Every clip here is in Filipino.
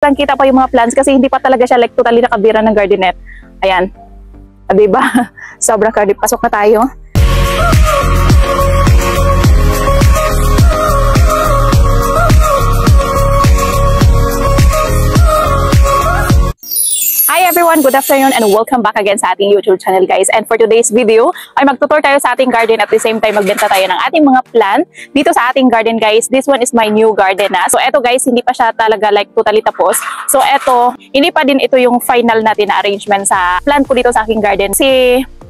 Lang kita pa yung mga plants kasi hindi pa talaga siya like totally nakabira ng garden net. Ayan. Diba? Sobrang cardip. Pasok na tayo. Hi everyone! Good afternoon and welcome back again sa ating YouTube channel guys. And for today's video ay magtutur tayo sa ating garden at the same time magbenta tayo ng ating mga plant dito sa ating garden guys. This one is my new garden na. So eto guys, hindi pa siya talaga like totally tapos. So eto, hindi pa din ito yung final natin na arrangement sa plant ko dito sa aking garden.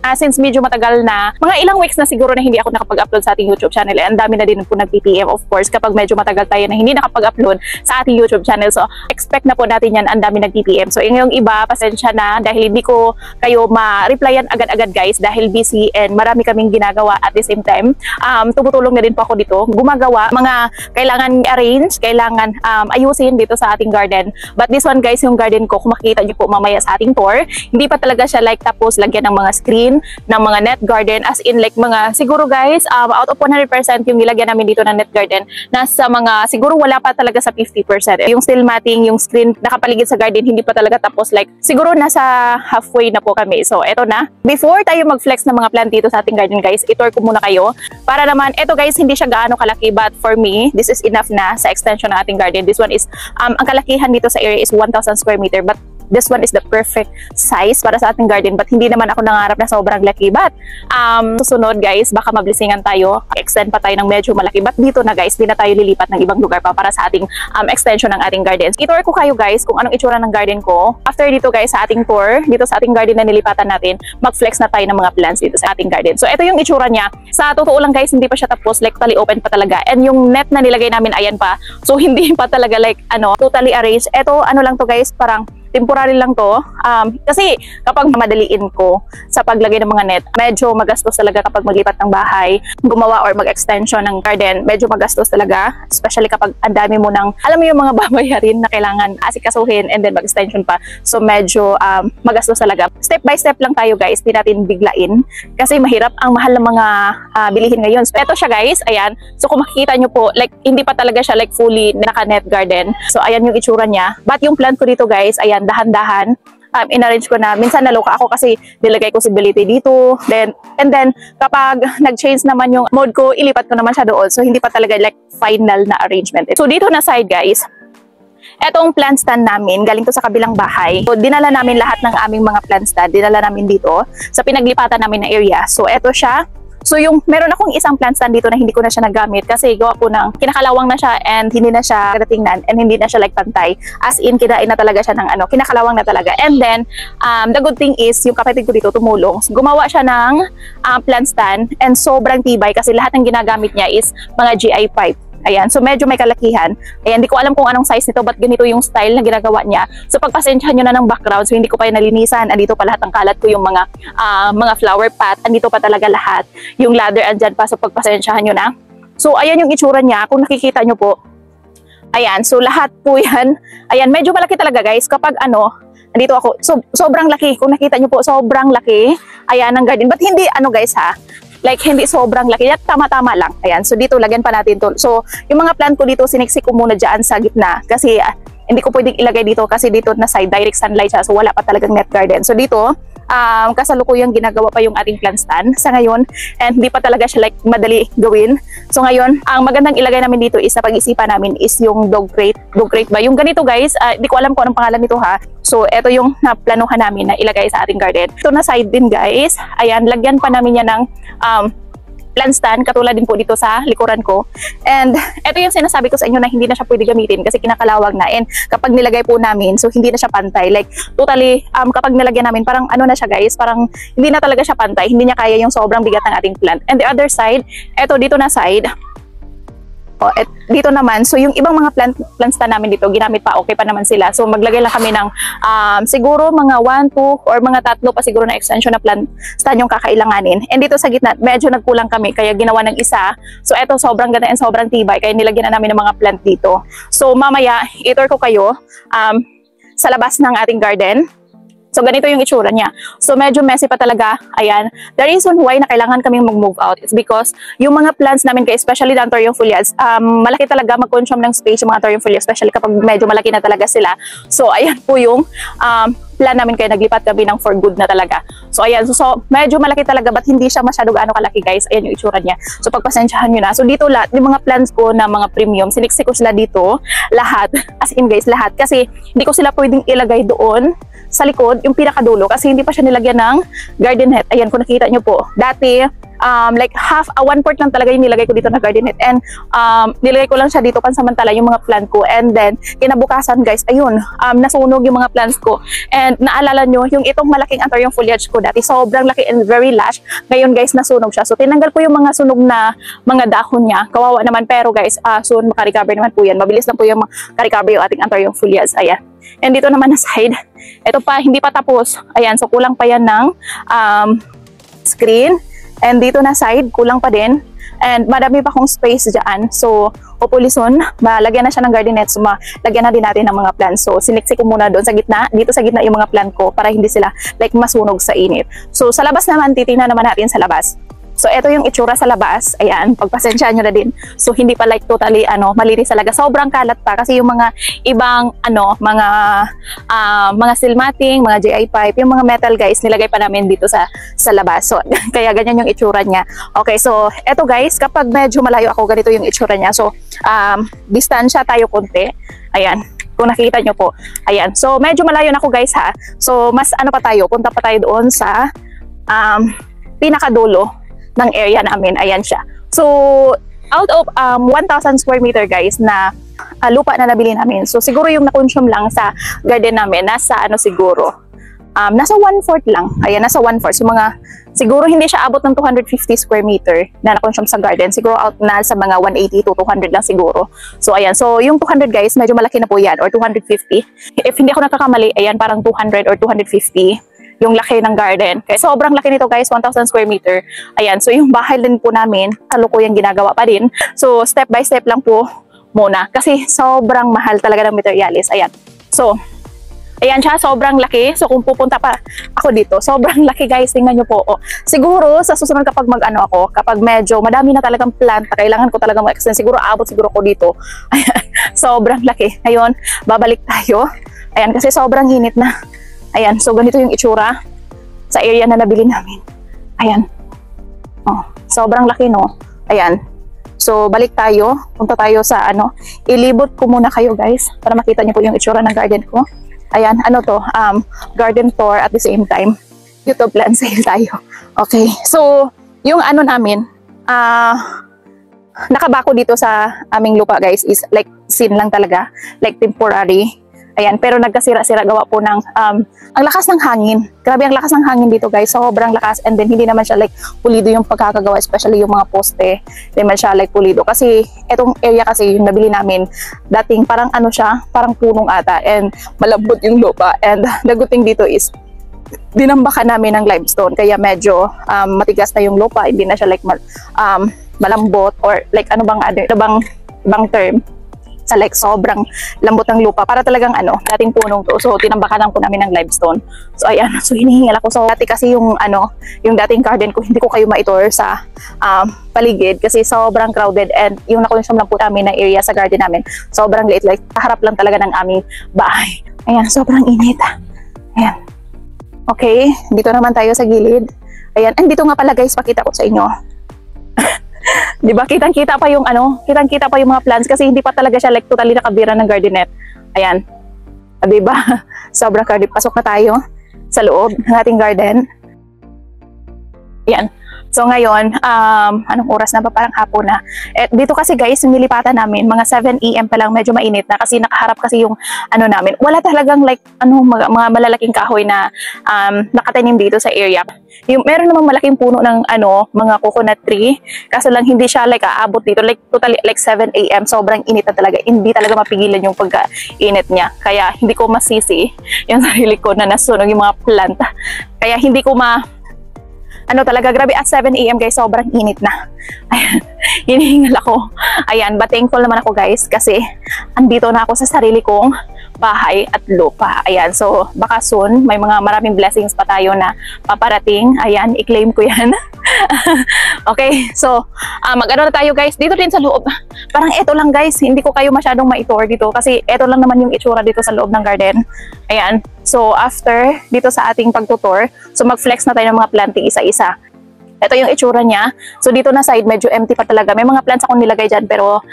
Since medyo matagal na, mga ilang weeks na siguro na hindi ako nakapag-upload sa ating YouTube channel. Ang dami na din po nag-PPM of course kapag medyo matagal tayo na hindi nakapag-upload sa ating YouTube channel. So expect na po natin yan, ang dami nag-PPM. So yung iba, pasensya na dahil hindi ko kayo ma-replyan agad-agad guys dahil busy and marami kaming ginagawa at the same time. Tumutulong na din po ako dito. Gumagawa, mga kailangan arrange, kailangan ayusin dito sa ating garden. But this one guys, yung garden ko, kung makikita nyo po mamaya sa ating tour, hindi pa talaga siya like tapos lagyan ng mga screen ng mga net garden, as in like mga siguro guys out of 100% yung nilagyan namin dito ng net garden, nasa mga siguro wala pa talaga sa 50%. Yung steel matting, yung screen nakapaligid sa garden hindi pa talaga tapos, like siguro nasa halfway na po kami. So eto na, before tayo mag-flex ng mga plant dito sa ating garden guys, itour ko muna kayo para naman, eto guys hindi siya gaano kalaki but for me this is enough na sa extension ng ating garden. This one is ang kalakihan dito sa area is 1,000 square meter but this one is the perfect size para sa ating garden. But hindi naman ako nangarap na sobrang laki. But susunod guys, baka mablisingan tayo. Extend pa tayo ng medyo malaki. But dito na guys, di na tayo lilipat ng ibang lugar pa para sa ating extension ng ating gardens. I-tour ko kayo guys kung anong itsura ng garden ko. After dito guys, sa ating tour, dito sa ating garden na nilipatan natin, mag-flex na tayo ng mga plants dito sa ating garden. So ito yung itsura niya. Sa totoo lang guys, hindi pa siya tapos. Like totally open pa talaga. And yung net na nilagay namin, ayan pa. So hindi pa talaga like totally arranged. Ito lang to guys, parang temporary lang to. Kasi kapag madaliin ko sa paglagay ng mga net, medyo magastos talaga kapag maglipat ng bahay, gumawa or mag-extension ng garden, medyo magastos talaga. Especially kapag ang dami mo ng, alam mo yung mga babayarin na kailangan asikasuhin and then mag-extension pa. So medyo magastos talaga. Step by step lang tayo guys, di natin biglain. Kasi mahirap, ang mahal ng mga bilihin ngayon. So eto siya guys, ayan. So kung makikita nyo po, like hindi pa talaga siya like fully naka-net garden. So ayan yung itsura niya. But yung plant ko dito guys, ayan, dahan-dahan in-arrange ko na. Minsan naloka ako kasi nilagay ko si Belite dito, and then kapag nag-change naman yung mode ko, ilipat ko naman siya doon. So hindi pa talaga like final na arrangement. So dito na side guys, etong plant stand namin, galing to sa kabilang bahay. So dinala namin lahat ng aming mga plant stand, dinala namin dito sa pinaglipatan namin na area. So eto siya. So yung meron akong isang plant stand dito na hindi ko na siya nagamit kasi gawa ko ng kinakalawang na siya and hindi na siya tingnan and hindi na siya like pantay. As in, kinain na talaga siya ng kinakalawang na talaga. And then, the good thing is, yung kapatid ko dito tumulong. Gumawa siya ng plant stand and sobrang tibay kasi lahat ng ginagamit niya is mga GI pipe. Ayan, so medyo may kalakihan. Ayan, di ko alam kung anong size nito, but ganito yung style na ginagawa niya. So pagpasensyahan nyo na ng background, so hindi ko pa yung nalinisan. Andito pa lahat ng kalat ko, yung mga flower pot. Andito pa talaga lahat. Yung ladder andyan pa, so pagpasensyahan nyo na. So ayan yung itsura niya, kung nakikita nyo po. Ayan, so lahat po yan. Ayan, medyo malaki talaga guys. Kapag andito ako, so sobrang laki. Kung nakita nyo po, sobrang laki. Ayan ang garden. But hindi guys ha. Like, hindi sobrang laki. Tama-tama lang. Ayan. So, dito, lagyan pa natin to. So, yung mga plant ko dito, siniksik ko muna dyan sa gitna. Kasi, hindi ko pwedeng ilagay dito kasi dito na side, direct sunlight siya. So, wala pa talagang net garden. So, dito, kasalukuyang ginagawa pa yung ating plant stand sa ngayon. And hindi pa talaga siya like madali gawin. So, ngayon, ang magandang ilagay namin dito is, sa pag-isipan namin, is yung dog crate. Dog crate ba? Yung ganito, guys, hindi ko alam kung anong pangalan nito ha. So, ito yung naplanuhan namin na ilagay sa ating garden. Ito na side din, guys. Ayan, lagyan pa namin yan ng plant stand, katulad din po dito sa likuran ko. And ito yung sinasabi ko sa inyo na hindi na siya pwede gamitin kasi kinakalawag na. And kapag nilagay po namin, so hindi na siya pantay. Like, totally, kapag nilagyan namin, parang na siya guys, parang hindi na talaga siya pantay. Hindi niya kaya yung sobrang bigat ng ating plant. And the other side, ito dito na side, dito naman, so yung ibang mga plant stand namin dito, ginamit pa, okay pa naman sila. So maglagay lang kami ng siguro mga 1, 2, or mga 3 pa siguro na extension na plant stand yung kakailanganin. And dito sa gitna, medyo nagkulang kami, kaya ginawa ng isa. So eto, sobrang ganda and sobrang tibay, kaya nilagyan na namin ng mga plant dito. So mamaya, i-tour ko kayo sa labas ng ating garden. So, ganito yung itsura niya. So, medyo messy pa talaga. Ayan. The reason why na kailangan kaming mag-move out is because yung mga plants namin, guys, especially the Anthurium foliage, malaki talaga mag-consume ng space yung mga Anthurium foliage, especially kapag medyo malaki na talaga sila. So, ayan po yung plan namin, kaya naglipat kami ng for good na talaga. So, ayan. So medyo malaki talaga, but hindi siya masyado gaano kalaki, guys. Ayan yung itsura niya. So, pagpasensyahan nyo na. So, dito lahat, yung mga plants ko na mga premium, siniksik ko sila dito. Lahat. As in, guys, lahat. Kasi, hindi ko sila pwedeng ilagay doon sa likod, yung pinakadulo, kasi hindi pa siya nilagyan ng garden net. Ayan, kung nakita nyo po. Dati, like half, 1/4 lang talaga yung nilagay ko dito na garden net. And nilagay ko lang siya dito pansamantala yung mga plant ko. And then, kinabukasan, guys, ayun, nasunog yung mga plants ko. And naalala nyo, yung itong malaking Anthurium foliage ko dati, sobrang laki and very lush. Ngayon, guys, nasunog siya. So, tinanggal ko yung mga sunog na mga dahon niya. Kawawa naman, pero guys, soon makarecover naman po yan. Mabilis lang po yung makarecover yung ating Anthurium foliage. Ayan. And dito naman na side, ito pa, hindi pa tapos. Ayan, so kulang pa yan ng screen. And dito na side, kulang pa din. And madami pa akong space dyan. So, hopefully soon, malagyan na siya ng garden net. So, malagyan na din natin ng mga plants. So, siniksik ko muna doon sa gitna. Dito sa gitna yung mga plant ko para hindi sila like masunog sa init. So, sa labas naman, titingnan naman natin sa labas. So, ito yung itsura sa labas. Ayan, pagpasensyahan nyo na din. So, hindi pa like totally, malinis talaga. Sobrang kalat pa kasi yung mga ibang, mga steel matting, mga GI pipe, yung mga metal, guys, nilagay pa namin dito sa labas. So, kaya ganyan yung itsura niya. Okay, so, ito guys, kapag medyo malayo ako, ganito yung itsura niya. So, distansya tayo konti. Ayan. Kung nakikita nyo po. Ayan. So, medyo malayo na ako, guys, ha. So, mas pa tayo. Punta pa tayo doon sa pinakadulo ng area namin. Ayan siya. So, out of 1,000 square meter, guys, na lupa na nabili namin. So, siguro yung na-consume lang sa garden namin, nasa siguro, nasa 1/4 lang. Ayan, nasa 1/4. So, siguro hindi siya abot ng 250 square meter na na-consume sa garden. Siguro out na sa mga 180 to 200 lang siguro. So, ayan. So, yung 200, guys, medyo malaki na po yan, or 250. If hindi ako nakakamali, ayan, parang 200 or 250. Yung laki ng garden. Kaya sobrang laki nito, guys, 1,000 square meter. Ayan, so yung bahay din po namin, kalukuyang ginagawa pa din. So, step by step lang po muna. Kasi sobrang mahal talaga ng materialis. Ayan. So, ayan siya, sobrang laki. So, kung pupunta pa ako dito, sobrang laki, guys. Tingnan nyo po. Siguro, sa susunod kapag ako, kapag medyo madami na talagang plant, kailangan ko talagang mag-extend. Siguro, abot siguro ko dito. Ayan, sobrang laki. Ngayon, babalik tayo. Ayan, kasi sobrang init na. Ayan, so ganito yung itsura sa area na nabili namin. Ayan. Oh, sobrang laki, no? Ayan. So, balik tayo. Punta tayo sa ilibot ko muna kayo, guys, para makita niyo po yung itsura ng garden ko. Ayan, garden tour at the same time. YouTube plan sale tayo. Okay. So, yung namin, nakabako dito sa aming lupa, guys, is like sin lang talaga. Like temporary. Ayan, pero nagkasira-sira gawa po ng ang lakas ng hangin. Grabe ang lakas ng hangin dito, guys. Sobrang lakas, and then hindi naman siya like pulido yung pagkakagawa, especially yung mga poste. Hindi naman siya like pulido kasi etong area kasi yung nabili namin dating parang siya, parang punong ata, and malambot yung lupa. And the good thing dito is dinambakan namin ng limestone, kaya medyo matigas na yung lupa, hindi na siya like malambot, or like ibang term sa like sobrang lambot ng lupa, para talagang dating punong to. So, tinambakan po namin ng limestone. So, ayan. So, hinihingal ako. So, dati kasi yung dating garden ko, hindi ko kayo ma-tour sa paligid kasi sobrang crowded, and yung na-consume lang po namin na area sa garden namin, sobrang liit. Like, kaharap lang talaga ng aming bahay. Ayan, sobrang init. Ayan. Okay, dito naman tayo sa gilid. Ayan, and dito nga pala, guys, pakita ko sa inyo. Di ba? Kitang-kita pa yung kitang-kita pa yung mga plants kasi hindi pa talaga siya like totally nakabira ng garden net. Ayan. Di ba? Sobrang crowded. Pasok na tayo sa loob ng ating garden. Ayan. So ngayon, anong oras na ba? Parang hapon na. Dito kasi, guys, yung nilipatan namin, mga 7 AM pa lang, medyo mainit na kasi nakaharap kasi yung namin. Wala talagang like mga malalaking kahoy na nakatanim dito sa area. Meron namang malaking puno ng mga coconut tree, kaso lang hindi siya like aabot dito like totally like 7 AM. Sobrang init na talaga. Hindi talaga mapigilan yung pagka-init niya. Kaya hindi ko masisi yung sarili ko na nasunog yung mga plant. Kaya hindi ko talaga, grabe, at 7 AM, guys, sobrang init na. Ayan, hinihingal ako. Ayan, but thankful naman ako, guys, kasi andito na ako sa sarili kong bahay at lupa. Ayan, so baka soon may mga maraming blessings pa tayo na paparating. Ayan, i-claim ko yan. Okay, so mag-ano na tayo guys, dito din sa loob. Parang eto lang guys, hindi ko kayo masyadong ma-tour dito kasi eto lang naman yung itsura dito sa loob ng garden. Ayan, so after dito sa ating pagtutour, so mag-flex na tayo ng mga planting isa-isa. Ito yung itsura niya. So dito na side, medyo empty pa talaga. May mga plants akong nilagay dyan pero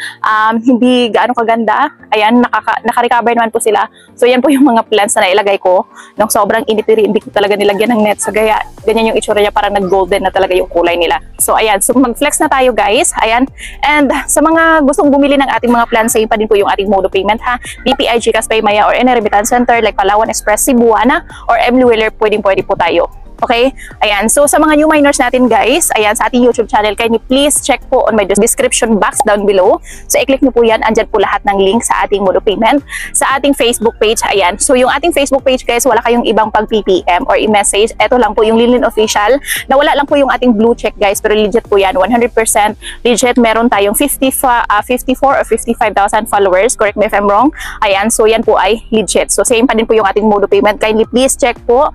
hindi gaano kaganda. Ayan, naka-recover naman po sila. So yan po yung mga plants na nailagay ko. Nung sobrang initiri, hindi ko talaga nilagyan ng net. So gaya, ganyan yung itsura niya, parang nag-golden na talaga yung kulay nila. So ayan, so mag-flex na tayo guys. Ayan, and sa mga gustong bumili ng ating mga plants, same pa din po yung ating mode of payment ha. BPI, GCash, Paymaya, or any remittance center like Palawan Express, Cebuana, or Emily Wheeler, pwede po tayo. Okay? Ayan. So, sa mga new miners natin guys, ayan, sa ating YouTube channel, can you please check po on my description box down below. So, i-click nyo po yan. Andyan po lahat ng link sa ating mode of payment. Sa ating Facebook page, ayan. So, yung ating Facebook page guys, wala kayong ibang pag-PPM or i-message. Ito lang po yung Linlin Official. Nawala lang po yung ating blue check guys, pero legit po yan. 100% legit. Meron tayong 54 or 55,000 followers. Correct me if I'm wrong. Ayan. So, yan po ay legit. So, same pa din po yung ating mode of payment. Kindly please check po.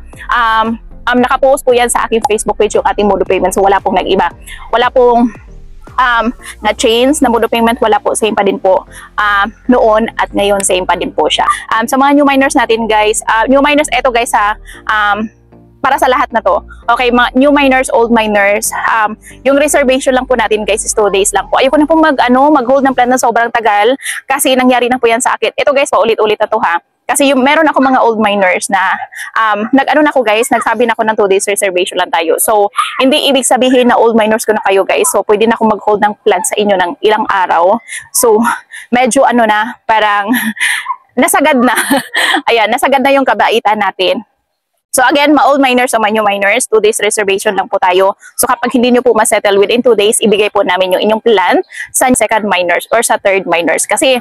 Nakapost po yan sa aking Facebook page yung ating mode of payment. So, wala pong nag-iba. Wala pong na-change na mode of payment. Wala po. Same pa din po noon at ngayon. Same pa din po siya. Sa mga new miners natin guys, new miners, eto guys ha, para sa lahat na to. Okay, mga new miners, old miners, yung reservation lang po natin guys is 2 days lang po. Ayoko na po mag-hold ng plan na sobrang tagal kasi nangyari na po yan sa akin. Ito guys, paulit-ulit na to ha. Kasi yung meron ako mga old miners na nag-ano na ako guys, nagsabi na ako ng 2 days reservation lang tayo. So, hindi ibig sabihin na old miners ko na kayo guys. So, pwede na ako mag-hold ng plan sa inyo ng ilang araw. So, medyo ano na, parang nasagad na. Ayan, nasagad na yung kabaitan natin. So again, ma-old miners o ma-new miners, 2 days reservation lang po tayo. So kapag hindi nyo po ma-settle within 2 days, ibigay po namin yung inyong plan sa second miners or sa third miners. Kasi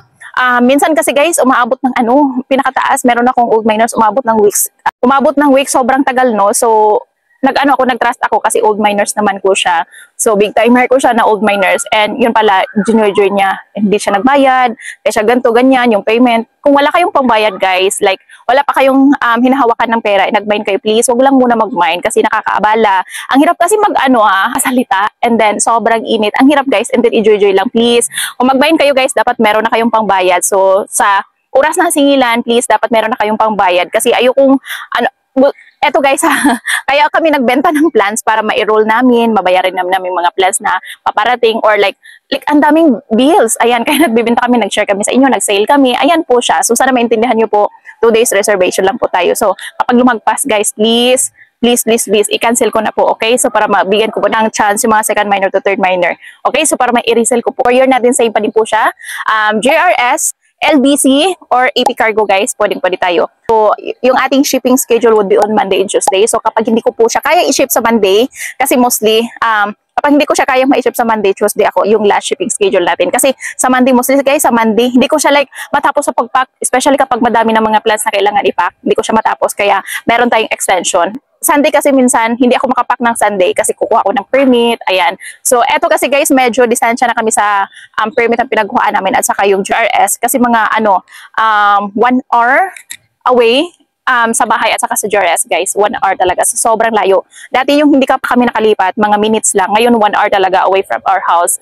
minsan kasi guys, umaabot ng pinakataas, meron akong old miners, umabot ng weeks. Umabot ng weeks, sobrang tagal no. So nag-trust ako kasi old miners naman ko siya. So big timer ko siya na old miners, and yun pala, junior niya, hindi siya nagbayad, kaya siya ganito, ganyan, yung payment. Kung wala kayong pambayad guys, like wala pa kayong hinahawakan ng pera, nag-mine kayo, please, wag lang muna mag-mine kasi nakakaabala. Ang hirap kasi salita, and then sobrang init. Ang hirap guys, and then enjoy lang, please. Kung mag-mine kayo guys, dapat meron na kayong pangbayad. So sa oras ng singilan, please, dapat meron na kayong pangbayad kasi ayokong eto guys kaya kami nagbenta ng plans para ma-enroll namin, mabayaran namin mga plans na paparating, or like ang daming bills. Ayan, kaya nagbibenta kami, nag-share kami sa inyo, nag-sale kami. Ayan po siya. So sana maintindihan nyo po, 2 days reservation lang po tayo. So kapag lumagpas guys, please, i-cancel ko na po, okay? So para mabigyan ko po ng chance yung mga second minor to third minor. Okay, so para ma-i-resell ko po. Courier natin, same pa din po siya. JRS, LBC, or AP Cargo guys, pwede tayo. So, yung ating shipping schedule would be on Monday and Tuesday. So, kapag hindi ko po siya kaya i-ship sa Monday, kasi mostly, kapag hindi ko siya kaya ma-ship sa Monday, Tuesday ako yung last shipping schedule natin. Kasi sa Monday, mostly guys, sa Monday, hindi ko siya like matapos sa pag-pack, especially kapag madami ng mga plans na kailangan i-pack, hindi ko siya matapos, kaya meron tayong extension. Sunday kasi minsan, hindi ako makapack ng Sunday kasi kukuha ko ng permit. Ayan. So, eto kasi guys, medyo distansya na kami sa permit ang pinagkuhaan namin at saka yung GRS. Kasi mga 1 hour away sa bahay at saka sa GRS guys. 1 hour talaga. So, sobrang layo. Dati yung hindi ka pa kami nakalipat, mga minutes lang. Ngayon, 1 hour talaga away from our house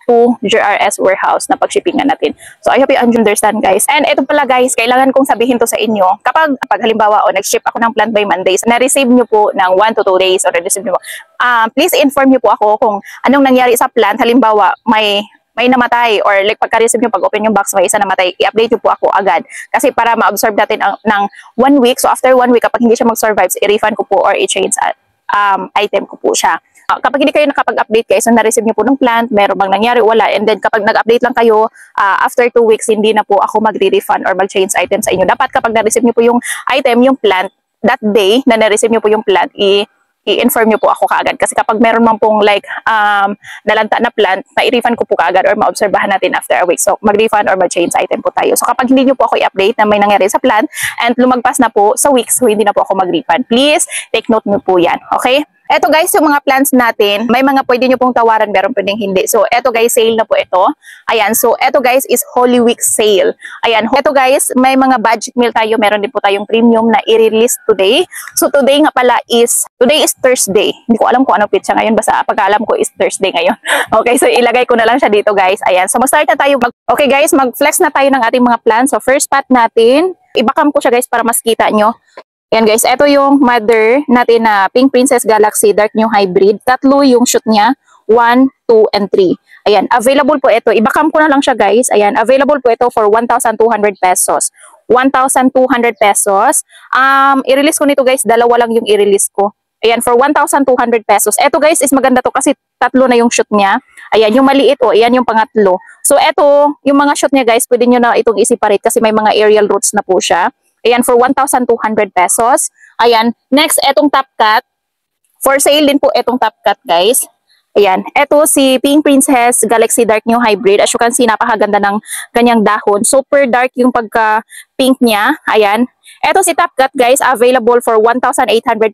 to GRS warehouse na pag-shippingan natin. So, I hope you understand guys. And ito pala guys, kailangan kong sabihin to sa inyo. Kapag halimbawa, nag-ship ako ng plant by Mondays, na-receive nyo po ng 1 to 2 days, or na-receive nyo po, please inform nyo po ako kung anong nangyari sa plant. Halimbawa, may namatay, or like pagka-receive nyo, pag-open yung box, may isa namatay, i-update nyo po ako agad. Kasi para ma-absorb natin ng 1 week. So, after 1 week, kapag hindi siya mag-survive, i-refund ko po or i-change item ko po siya. Kapag hindi kayo nakapag-update guys, na na-receive nyo po ng plant, meron bang nangyari, wala. And then kapag nag-update lang kayo, after 2 weeks, hindi na po ako mag-refund or mag-change item sa inyo. Dapat kapag na-receive nyo po yung item, yung plant, that day na na-receive nyo po yung plant, i-inform nyo po ako kaagad. Kasi kapag meron man pong like nalanta na plant, na i-refund ko po kaagad or ma-obserbahan natin after a week. So mag-refund or mag-change item po tayo. So kapag hindi nyo po ako i-update na may nangyari sa plant and lumagpas na po sa weeks, so hindi na po ako mag-refund. Please take note nyo po yan. Okay? Eto guys, yung mga plans natin, may mga pwede nyo pong tawaran, meron pwedeng hindi. So, eto guys, sale na po ito. Ayan, so eto guys is Holy Week sale. Ayan, eto guys, may mga budget meal tayo, meron din po tayong premium na i-release today. So, today is Thursday. Hindi ko alam kung ano pitsa ngayon, basta pagkaalam ko is Thursday ngayon. Okay, so ilagay ko na lang siya dito guys. Ayan, so mag-start na tayo. Okay guys, mag-flex na tayo ng ating mga plans. So, first spot natin, ibakam ko siya guys para mas kita nyo. Yan guys, ito yung mother natin na Pink Princess Galaxy Dark New Hybrid. Tatlo yung shoot niya, 1, 2, and 3. Ayan, available po ito. Ibakam ko na lang siya guys. Ayan, available po ito for 1,200 pesos. 1,200 pesos. I-release ko nito guys, dalawa lang yung i-release ko. Ayan, for 1,200 pesos. Ito guys is maganda to kasi tatlo na yung shoot niya. Ayan, yung maliit ayan yung pangatlo. So ito, yung mga shoot niya guys, pwede nyo na itong i-separate kasi may mga aerial roots na po siya. Ayan, for 1,200 pesos. Ayan, next, etong top cut. For sale din po etong top cut, guys. Ayan, eto si Pink Princess Galaxy Dark New Hybrid. As you can see, napakaganda ng kanyang dahon. Super dark yung pagka-pink niya. Ayan. Eto si top cut, guys, available for 1,800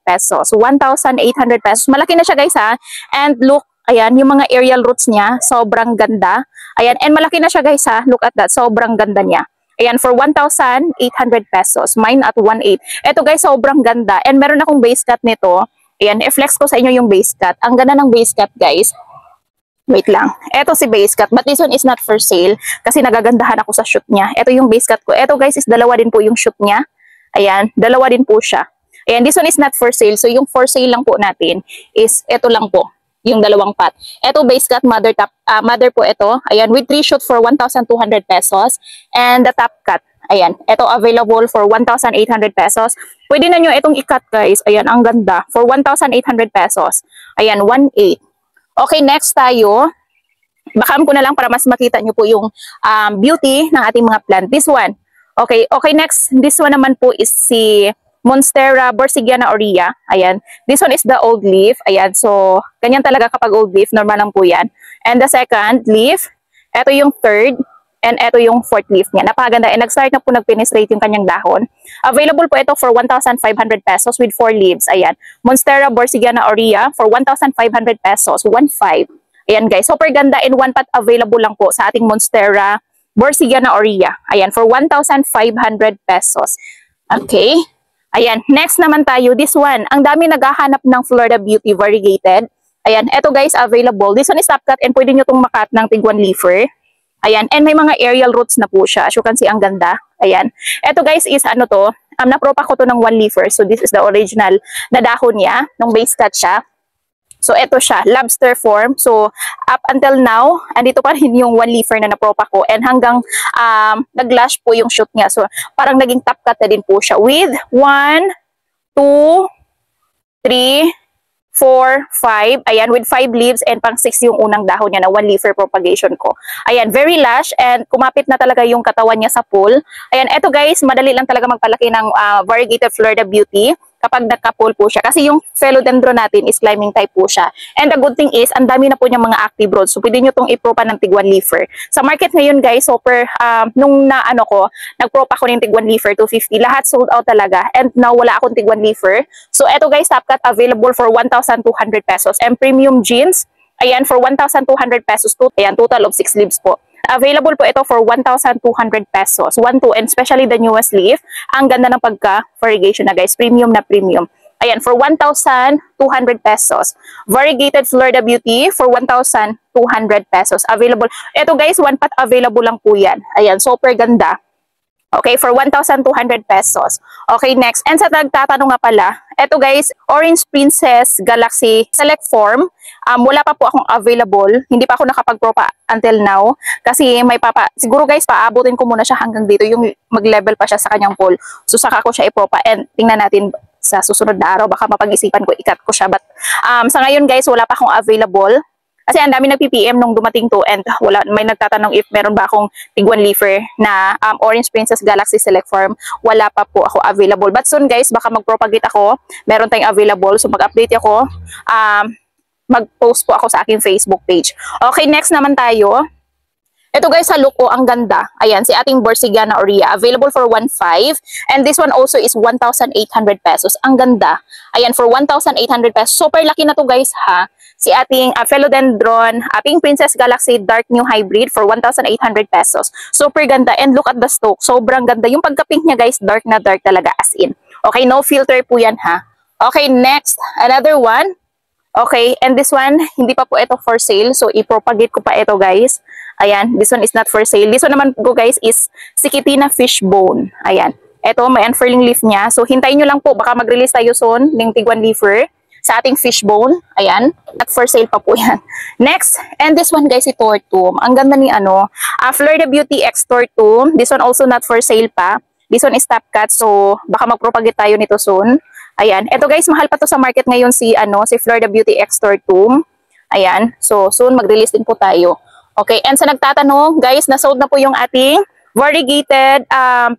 pesos. 1,800 pesos. Malaki na siya, guys, ha. And look, ayan, yung mga aerial roots niya, sobrang ganda. Ayan, and malaki na siya, guys, ha. Look at that, sobrang ganda niya. Ayan, for 1,800 pesos. Mine at 1,800. Ito guys, sobrang ganda. And meron akong base cut nito. Ayan, i-flex ko sa inyo yung base cut. Ang ganda ng base cut, guys. Wait lang. Ito si base cut. But this one is not for sale. Kasi nagagandahan ako sa shoot niya. Ito yung base cut ko. Ito guys, is dalawa din po yung shoot niya. Ayan, dalawa din po siya. Ayan, this one is not for sale. So yung for sale lang po natin is ito lang po. Yung dalawang pot. Ito base cut mother mother po ito. Ayan, with 3 shoot for 1,200 pesos. And the top cut. Ayan, ito available for 1,800 pesos. Pwede na nyo itong i-cut guys. Ayan, ang ganda. For 1,800 pesos. Ayan, 1,800. Okay, next tayo. Bakam ko na lang para mas makita nyo po yung beauty ng ating mga plant. This one. Okay, next. This one naman po is si Monstera Borsigiana aurea. Ayan. This one is the old leaf. Ayan. So, ganyan talaga kapag old leaf. Normal lang po yan. And the second leaf. Ito yung third. And ito yung fourth leaf niya. Napakaganda. And nag-start na po nag-penetrate yung kanyang dahon. Available po ito for 1,500 pesos with 4 leaves. Ayan. Monstera Borsigiana aurea for 1,500 pesos. 1,500. Ayan guys. Super ganda. And one pot available lang po sa ating Monstera Borsigiana aurea. Ayan. For 1,500 pesos. Okay. Ayan, next naman tayo, this one. Ang dami naghahanap ng Florida Beauty Variegated. Ayan, eto guys, available. This one is top cut and pwede nyo itong makat ng tig 1 leafer. Ayan, and may mga aerial roots na po siya. As you can see, ang ganda. Ayan. Eto guys is ano to, napropa ko to ng 1 leafer. So this is the original na dahon niya, nung base cut siya. So, eto siya, lobster form. So, up until now, andito pa rin yung 1 leafer na napropa ko. And hanggang nag-lash po yung shoot niya. So, parang naging top cut na din po siya. With 1, 2, 3, 4, 5. Ayan, with 5 leaves and pang 6 yung unang dahon niya na 1 leafer propagation ko. Ayan, very lush and kumapit na talaga yung katawan niya sa pool. Ayan, eto guys, madali lang talaga magpalaki ng variegated Florida Beauty kapag nagka-pool po siya. Kasi yung philodendron natin is climbing type po siya. And the good thing is, ang dami na po niya mga active roots. So, pwede nyo itong ipropa ng tig 1 leafer. Sa market ngayon guys, super, nung nagpropa ko ng tig 1 leafer, 250. Lahat sold out talaga. And now, wala akong tig 1 leafer. So, eto guys, top cut available for 1,200 pesos. And premium jeans, ayan, for 1,200 pesos. Ayan, total of 6 leaves po. Available po ito for 1,200 pesos. 1, 2, and especially the newest leaf. Ang ganda ng pagka-variegation na guys. Premium na premium. Ayan, for 1,200 pesos. Variegated Florida Beauty for 1,200 pesos. Available. Ito guys, 1 pot available lang po yan. Ayan, super ganda. Okay, for 1,200 pesos. Okay, next. And sa nagtatanong nga pala, eto guys, Orange Princess Galaxy Select Form. Wala pa po akong available. Hindi pa ako nakapag-propa until now. Kasi may siguro guys, paabutin ko muna siya hanggang dito. Yung mag-level pa siya sa kanyang pool. So, saka ko siya ipropa. And tingnan natin sa susunod na araw. Baka mapag-isipan ko, ikat ko siya. But sa ngayon guys, wala pa akong available. Kasi ang dami nag-PPM nung dumating to and may nagtatanong if meron ba akong tig 1 leafer na Orange Princess Galaxy Select Form. Wala pa po ako available. But soon guys, baka mag-propagate ako. Meron tayong available. So mag-update ako. Mag-post po ako sa aking Facebook page. Okay, next naman tayo. Ito guys, sa look ko, ang ganda. Ayan, si ating Borsigiana Aurea. Available for 1,500. And this one also is 1,800 pesos. Ang ganda. Ayan, for 1,800 pesos. Super laki na to guys ha. Si ating Philodendron, Pink Princess Galaxy Dark New Hybrid for 1,800 pesos. Super ganda. And look at the stalk. Sobrang ganda. Yung pagka-pink niya guys, dark na dark talaga as in. Okay, no filter po yan ha. Okay, next. Another one. Okay, and this one, hindi pa po ito for sale. So, i-propagate ko pa ito guys. Ayan, this one is not for sale. This one naman po guys is Cichitina Fishbone. Ayan, ito may unfurling leaf niya. So, hintayin nyo lang po. Baka mag-release tayo soon ng tig-1 leafer sa ating fishbone. Ayan, at for sale pa po yan. Next, and this one guys, si Tortum. Ang ganda ni Florida Beauty X Tortum. This one also not for sale pa. This one is top cut. So, baka mag-propagate tayo nito soon. Ayan, ito guys, mahal pa to sa market ngayon si Florida Beauty X Tortum. Ayan, so soon mag-release din po tayo. Okay, and sa nagtatanong, guys, na-sold na po yung ating variegated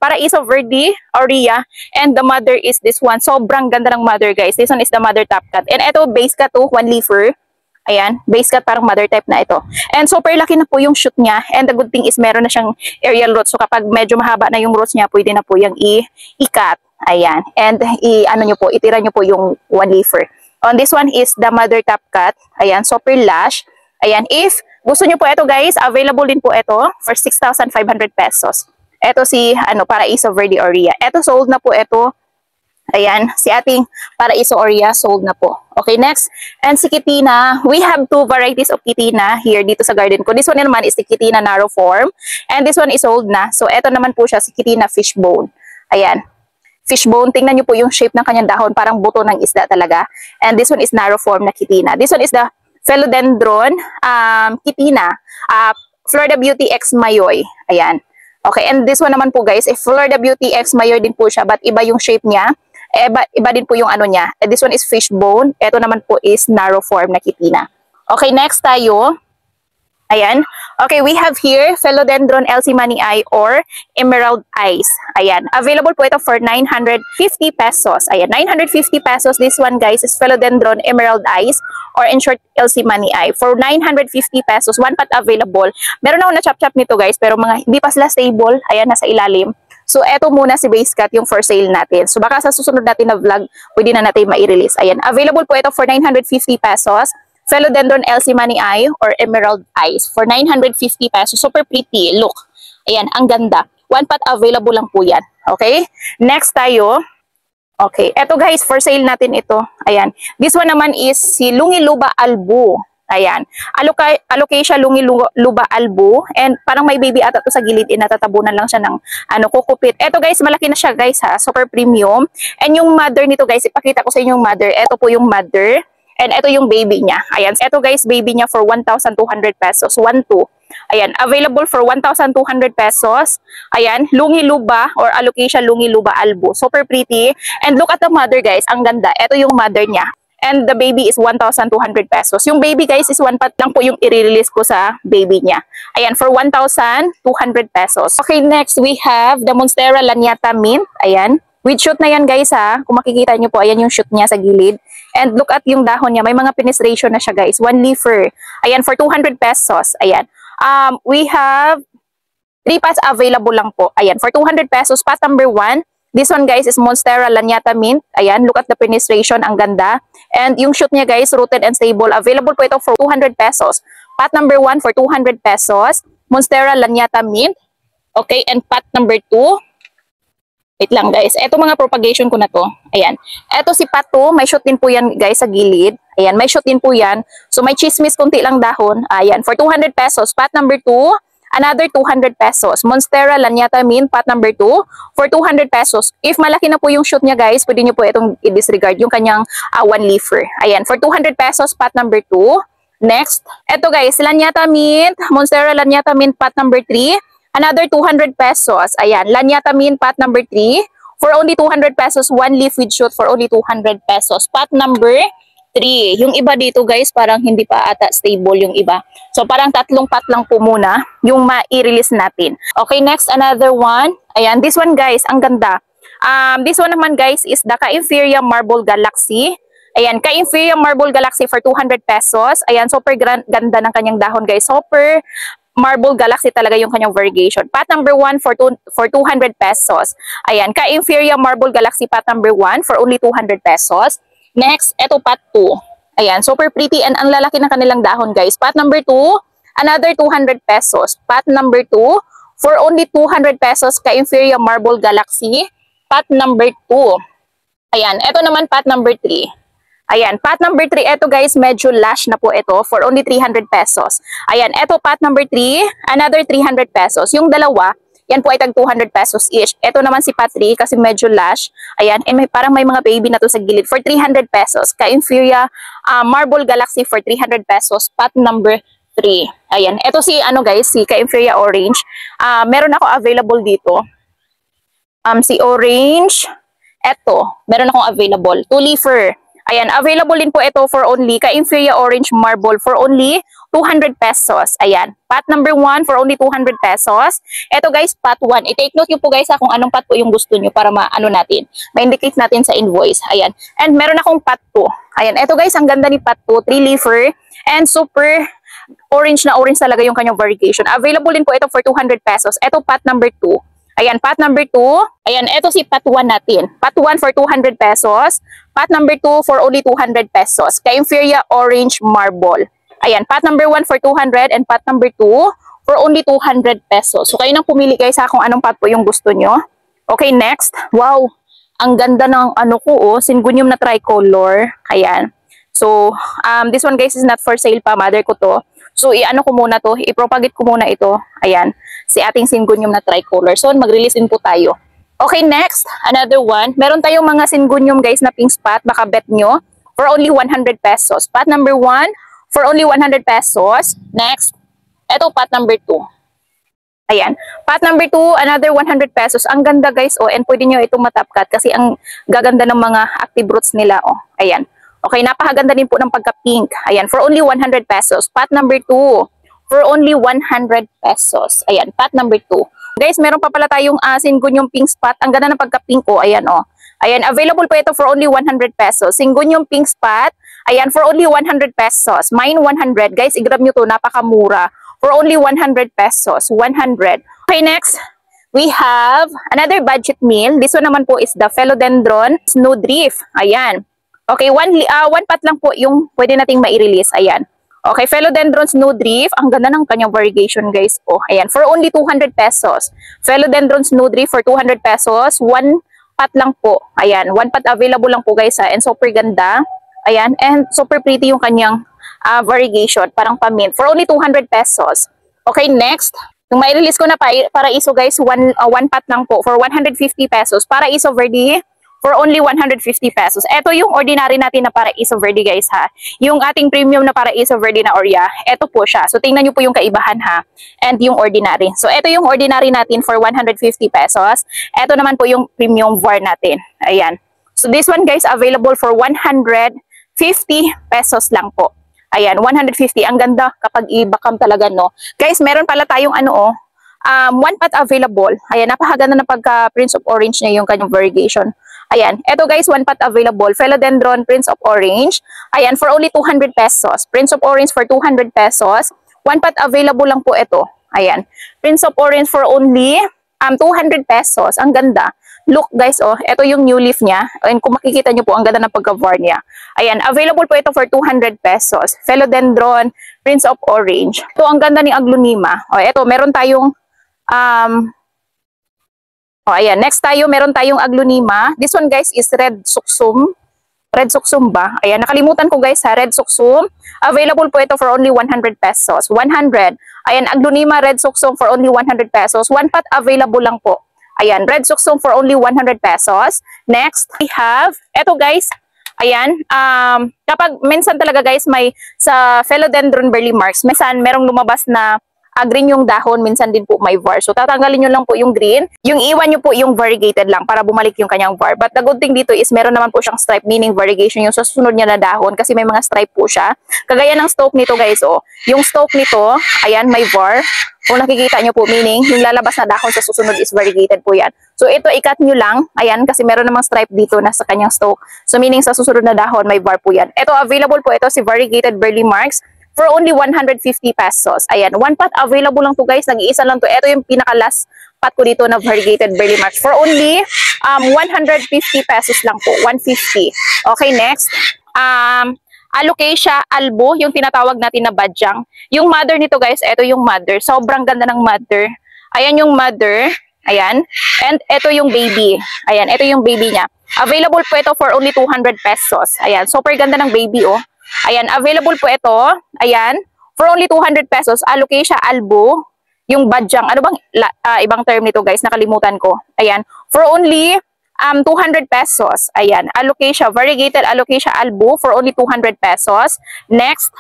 Paraiso Verde Aurea. And the mother is this one. Sobrang ganda ng mother, guys. This one is the mother top cut. And ito, base cut to 1 leafer. Ayan, base cut parang mother type na ito. And super laki na po yung shoot niya. And the good thing is meron na siyang aerial roots. So kapag medyo mahaba na yung roots niya, pwede na po yung i-cut. Ayan. And itira nyo po yung 1 leafer. On this one is the mother top cut. Ayan, super lash. Ayan, if gusto nyo po ito guys, available din po ito for 6,500 pesos. Ito si Paraiso Verde Aurea. Ito sold na po ito. Ayan, si ating Paraiso Aurea sold na po. Okay, next. And si Cichitina, we have 2 varieties of Cichitina here dito sa garden ko. This one naman is the Cichitina Narrow Form. And this one is sold na. So, ito naman po siya, si Cichitina Fishbone. Ayan. Fishbone, tingnan nyo po yung shape ng kanyang dahon. Parang buto ng isda talaga. And this one is narrow form na Cichitina. This one is the Philodendron Cichitina Florida Beauty X Mayoy. Ayan. Okay, and this one naman po guys, Florida Beauty X Mayoy din po siya, but iba yung shape niya. Iba din po yung niya. This one is fishbone. Ito naman po is narrow form na Cichitina. Okay, next tayo. Ayan. Okay, we have here Philodendron LC Money Eye or Emerald Eyes. Ayan. Available po ito for 950 pesos. Ayan, 950 pesos. This one guys is Philodendron Emerald Eyes or in short LC Money Eye. For 950 pesos, one pot available. Meron ako na chop-chop nito guys, pero hindi pa sila stable. Ayan, nasa ilalim. So, eto muna si base cut yung for sale natin. So, baka sa susunod natin na vlog, pwede na natin ma-release. Ayan, available po ito for 950 pesos. Philodendron LC Money Eye or Emerald Eyes for 950 pesos. Super pretty. Look. Ayan, ang ganda. One pot available lang po yan. Okay? Next tayo. Okay. Eto guys, for sale natin ito. Ayan. This one naman is si Lungiluba Albu. Ayan. Alocasia Lungiluba Albu. And parang may baby ata to sa gilid. Natatabunan lang siya ng kukupit. Eto guys, malaki na siya guys ha. Super premium. And yung mother nito guys, ipakita ko sa inyo yung mother. Eto po yung mother. And ito yung baby niya. Ayan. Ito guys, baby niya for 1,200 pesos. 1,2. Ayan. Available for 1,200 pesos. Ayan. Lungiluba or Alocasia Lungiluba Albu. Super pretty. And look at the mother guys. Ang ganda. Ito yung mother niya. And the baby is 1,200 pesos. Yung baby guys is 1 pot lang po yung i-release ko sa baby niya. Ayan. For 1,200 pesos. Okay. Next, we have the Monstera Laniata Mint. Ayan. With shoot na yan guys ha. Kung makikita nyo po, ayan yung shoot niya sa gilid. And look at yung dahon niya. May mga penetration na siya guys. 1 leafer. Ayan, for 200 pesos. Ayan. We have 3 pots available lang po. Ayan, for 200 pesos. Pot number 1. This one guys is Monstera Laniata Mint. Ayan, look at the penetration. Ang ganda. And yung shoot niya guys, rooted and stable. Available po ito for 200 pesos. Pot number 1 for 200 pesos. Monstera Laniata Mint. Okay, and pot number 2. Wait lang guys. Ito mga propagation ko na to. Ayan. Ito si Pato. May shoot din po yan guys sa gilid. Ayan. May shoot din po yan. So may chismis kunti lang dahon. Ayan. For 200 pesos. Pot number 2. Another 200 pesos. Monstera Laniata Mint. Pot number 2. For 200 pesos. If malaki na po yung shoot niya guys, pwede nyo po itong i-disregard yung kanyang 1 leafer. Ayan. For 200 pesos. Pot number 2. Next. Ito guys. Laniata Mint. Monstera Laniata Mint. Pot number 3. Another 200 pesos. Ayan. Laniata Mint pot number 3. For only 200 pesos. 1 leaf with shoot for only 200 pesos. Pot number 3. Yung iba dito guys, parang hindi pa ata stable yung iba. So parang 3 pot lang po muna yung ma-release natin. Okay, next another one. Ayan. This one guys, ang ganda. This one naman guys is the Ka-Inferior Marble Galaxy. Ayan, Ka-Inferior Marble Galaxy for 200 pesos. Ayan, super ganda ng kanyang dahon guys. Super Marble Galaxy talaga yung kanyang variegation. Pot number 1 for 200 pesos. Ayan, Ka-Inferior Marble Galaxy pot number 1 for only 200 pesos. Next, eto pot 2. Ayan, super pretty and ang lalaki ng kanilang dahon guys. Pot number 2, another 200 pesos. Pot number 2 for only 200 pesos. Ka-Inferior Marble Galaxy pot number 2. Ayan, eto naman pot number 3. Ayan, pot number 3, eto guys, medyo lash na po ito for only 300 pesos. Ayan, eto pot number 3, another 300 pesos. Yung dalawa, yan po ay tag 200 pesos each. Eto naman si pot 3 kasi medyo lash. Ayan, and parang may mga baby na to sa gilid for 300 pesos. Ka-Inferior Marble Galaxy for 300 pesos, pot number 3. Ayan, eto si ano guys, si Ka-Inferior Orange. Meron ako available dito. Si Orange, eto, meron akong available. 2 leafer. Ayan, available din po ito for only Ka-Inferior Orange Marble for only 200 pesos. Ayan, pot number 1 for only 200 pesos. Ito guys, pot 1. I-take note nyo po guys kung anong pot po yung gusto nyo para ma-ano natin. Ma-indicate natin sa invoice. Ayan, and meron akong pot 2. Ayan, ito guys, ang ganda ni pot 2. 3 leafer and super orange na orange talaga yung kanyang variegation. Available din po ito for 200 pesos. Ito pot number 2. Ayan, pot number 2. Ayan, ito si pot 1 natin. Pot 1 for 200 pesos. Pot number 2 for only 200 pesos. Ka-Inferior Orange Marble. Ayan, pot number 1 for 200 and pot number 2 for only 200 pesos. So, kayo nang pumili guys kung anong pot po yung gusto nyo. Okay, next. Wow, ang ganda ng ano ko, oh, Syngonium na tricolor. Ayan. So, this one guys is not for sale pa. Mother ko to. So, i-ano ko muna to. I-propagate ko muna ito. Ayan. Si ating Syngonium na tricolor. So, mag-release din po tayo. Okay, next. Another one. Meron tayong mga Syngonium guys na pink spot. Baka bet nyo. For only 100 pesos. Pot number 1 for only 100 pesos. Next. Ito, pot number 2. Ayan. Pot number 2, another 100 pesos. Ang ganda guys. Oh, and pwede nyo itong matapkat kasi ang gaganda ng mga active roots nila. Oh, ayan. Okay, napakaganda din po ng pagka-pink. Ayan, for only 100 pesos. Pot number 2 for only 100 pesos. Ayan, pot number 2. Guys, meron pa pala tayong Syngonium pink spot. Ang ganda ng pagka-pink ko. Ayan, oh. Ayan, available po ito for only 100 pesos. Syngonium pink spot. Ayan, for only 100 pesos. Mine 100. Guys, i-grab nyo to. Napakamura. For only 100 pesos. 100. Okay, next. We have another budget meal. This one naman po is the Philodendron Snowdrift. Ayan. Okay, one pot lang po yung pwede nating mai-release. Ayan. Okay, Philodendron Snowdrift. Ang ganda ng kanyang variegation, guys. Oh, ayan. For only 200 pesos. Philodendron Snowdrift for 200 pesos. One pot lang po. Ayan. One pot available lang po, guys. And super ganda. Ayan. And super pretty yung kanyang variegation. Parang pamint. For only 200 pesos. Okay, next. Yung mai-release ko na Paraiso, guys. One pot lang po. For 150 pesos. Paraiso Verde. For only 150 pesos. Ito yung ordinary natin na Paraiso Verde guys ha. Yung ating premium na Paraiso Verde na Oria, ito po siya. So tingnan nyo po yung kaibahan ha. And yung ordinary. So ito yung ordinary natin for 150 pesos. Ito naman po yung premium VAR natin. Ayan. So this one guys available for 150 pesos lang po. Ayan, 150. Ang ganda kapag i-bakam talaga no. Guys, meron pala tayong ano oh. One pot available. Ayan, napakaganda na pagka Prince of Orange niya yung kanyang variegation. Ayan, eto guys, one pot available. Philodendron Prince of Orange. Ayan, for only 200 pesos. Prince of Orange for 200 pesos. One pot available lang po ito. Ayan, Prince of Orange for only 200 pesos. Ang ganda. Look guys, oh, ito yung new leaf niya. And kung makikita nyo po, ang ganda ng pagka-var niya. Ayan, available po ito for 200 pesos. Philodendron Prince of Orange. Ito, ang ganda ni Aglonema. O, ito, meron tayong oh, ayan. Next tayo, meron tayong Aglonema. This one, guys, is Red Suksum. Red Suksum ba? Ayan, nakalimutan ko, guys, ha. Red Suksum. Available po ito for only 100 pesos. 100. Ayan, Aglonema Red Suksum for only 100 pesos. One pot available lang po. Ayan, Red Suksum for only 100 pesos. Next, we have, eto, guys. Ayan, kapag minsan talaga, guys, may sa Philodendron Burley Marks, minsan merong lumabas na green yung dahon, minsan din po may VAR. So, tatanggalin nyo lang po yung green. Yung iwan nyo po yung variegated lang para bumalik yung kanyang VAR. But the good thing dito is meron naman po siyang stripe, meaning variegation yung susunod niya na dahon kasi may mga stripe po siya. Kagaya ng stalk nito guys, oh. Yung stalk nito, ayan, may VAR. Kung nakikita nyo po, meaning yung lalabas na dahon sa susunod is variegated po yan. So, ito i-cut nyo lang. Ayan, kasi meron namang stripe dito na sa kanyang stalk. So, meaning sa susunod na dahon, may VAR po yan. Ito, available po ito si variegated Burley Marks for only 150 pesos. Ayan, one pot available lang to guys. Nag-iisa lang to. Ito yung pinaka-last pot ko dito na variegated barley mash for only 150 pesos lang po. 150. Okay, next. Alocasia albo, yung tinatawag natin na badyang. Yung mother nito guys, ito yung mother. Sobrang ganda ng mother. Ayan yung mother. Ayan. And ito yung baby. Ayan, ito yung baby niya. Available po ito for only 200 pesos. Ayan, super ganda ng baby oh. Ayan, available po ito. Ayan, for only 200 pesos. Alocasia albo, yung badyang. Ano bang ibang term nito guys? Nakalimutan ko. Ayan, for only 200 pesos. Ayan, alocasia, variegated alocasia albo for only 200 pesos. Next.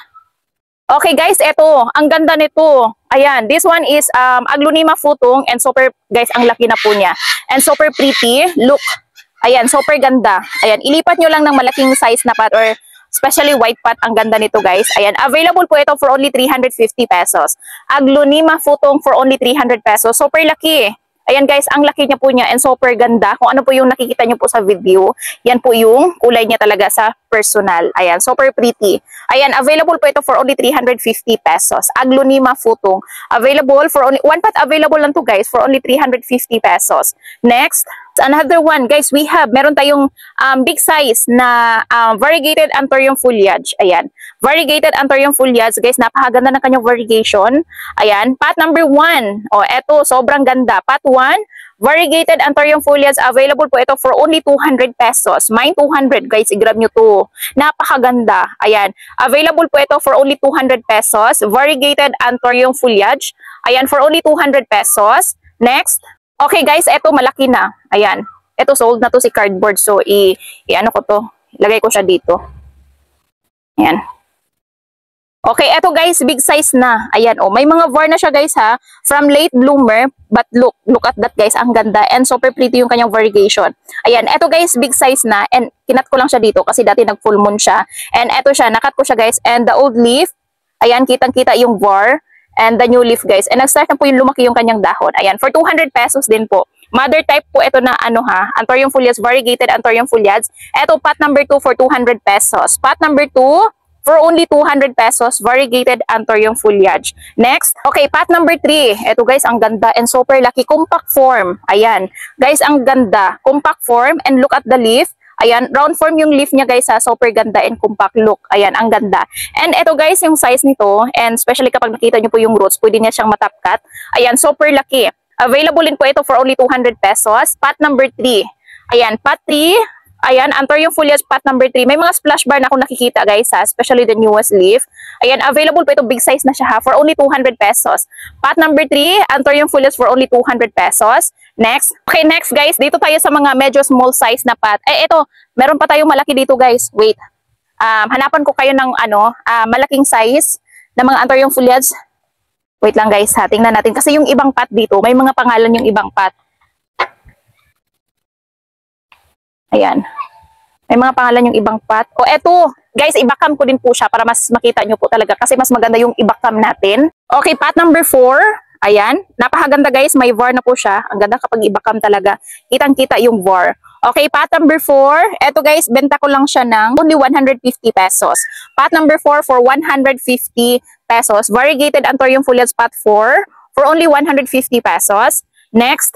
Okay guys, ito, ang ganda nito. Ayan, this one is Aglonema futong and super, guys, ang laki na po niya. And super pretty. Look. Ayan, super ganda. Ayan, ilipat nyo lang ng malaking size na pot or especially white pot. Ang ganda nito guys. Ayan, available po ito for only 350 pesos. Aglonema futong for only 300 pesos. Super laki. Ayan guys, ang laki niya po niya and super ganda. Kung ano po yung nakikita niyo po sa video, yan po yung kulay niya talaga sa personal. Ayan, super pretty. Ayan, available po ito for only 350 pesos. Aglonema futong. Available for only, one pot available lang to guys for only 350 pesos. Next, another one guys, we have, meron tayong big size na variegated Anthurium foliage. Ayan, variegated Anthurium foliage guys, napakaganda ng kanyang variegation. Ayan, pot number 1. O, eto, sobrang ganda. Pot 1, variegated Anthurium foliage, available po ito for only 200 pesos. Mine 200 guys, i-grab nyo to. Napakaganda. Ayan, available po ito for only 200 pesos. Variegated Anthurium foliage. Ayan, for only 200 pesos. Next. Okay guys, eto malaki na. Ayan. Eto sold na to si cardboard. So, ano ko to. Ilagay ko siya dito. Ayan. Okay, eto guys, big size na. Ayan, oh, may mga var na siya guys ha. From late bloomer, but look at that guys, ang ganda and super pretty yung kanyang variegation. Ayan, eto guys, big size na and kinat ko lang siya dito kasi dati nag full moon siya. And eto siya, nakat ko siya guys and the old leaf, ayan, kitang-kita yung var and the new leaf guys. And nag-start na po yung lumaki yung kanyang dahon. Ayan, for 200 pesos din po. Mother type po ito na ano ha, Anthurium foliage, variegated Anthurium foliage. Eto pot number 2 for 200 pesos. Pot number 2 for only 200 pesos, variegated Anthurium foliage. Next, okay, pot number 3. Ito guys, ang ganda and super lucky. Compact form. Ayan. Guys, ang ganda. Compact form and look at the leaf. Ayan, round form yung leaf niya guys ha. Super ganda and compact look. Ayan, ang ganda. And ito guys, yung size nito, and especially kapag nakita nyo po yung roots, pwede niya siyang matapkat. Ayan, super lucky. Available din po ito for only 200 pesos. Pot number 3. Ayan, pot 3. Ayan, Anthurium foliage pot number 3. May mga splash bar na ako nakikita guys ha, especially the newest leaf. Ayan, available po ito, big size na siya ha, for only 200 pesos. Pot number 3, Anthurium foliage for only 200 pesos. Next. Okay, next guys, dito tayo sa mga medyo small size na pot. Eh, ito, meron pa tayong malaki dito guys. Wait. Hanapan ko kayo ng malaking size na mga Anthurium foliage. Wait lang guys ha, tingnan natin. Kasi yung ibang pot dito, may mga pangalan yung ibang pot. Ayan. May mga pangalan yung ibang pot. O eto, guys, ibakam ko din po siya para mas makita nyo po talaga. Kasi mas maganda yung ibakam natin. Okay, pot number 4. Ayan. Napakaganda guys, may var na po siya. Ang ganda kapag ibakam talaga. Kitang-kita yung var. Okay, pot number 4. Eto guys, benta ko lang siya ng only 150 pesos. Pot number 4 for 150 pesos. Variegated Anthurium foliage pot 4 for only 150 pesos. Next.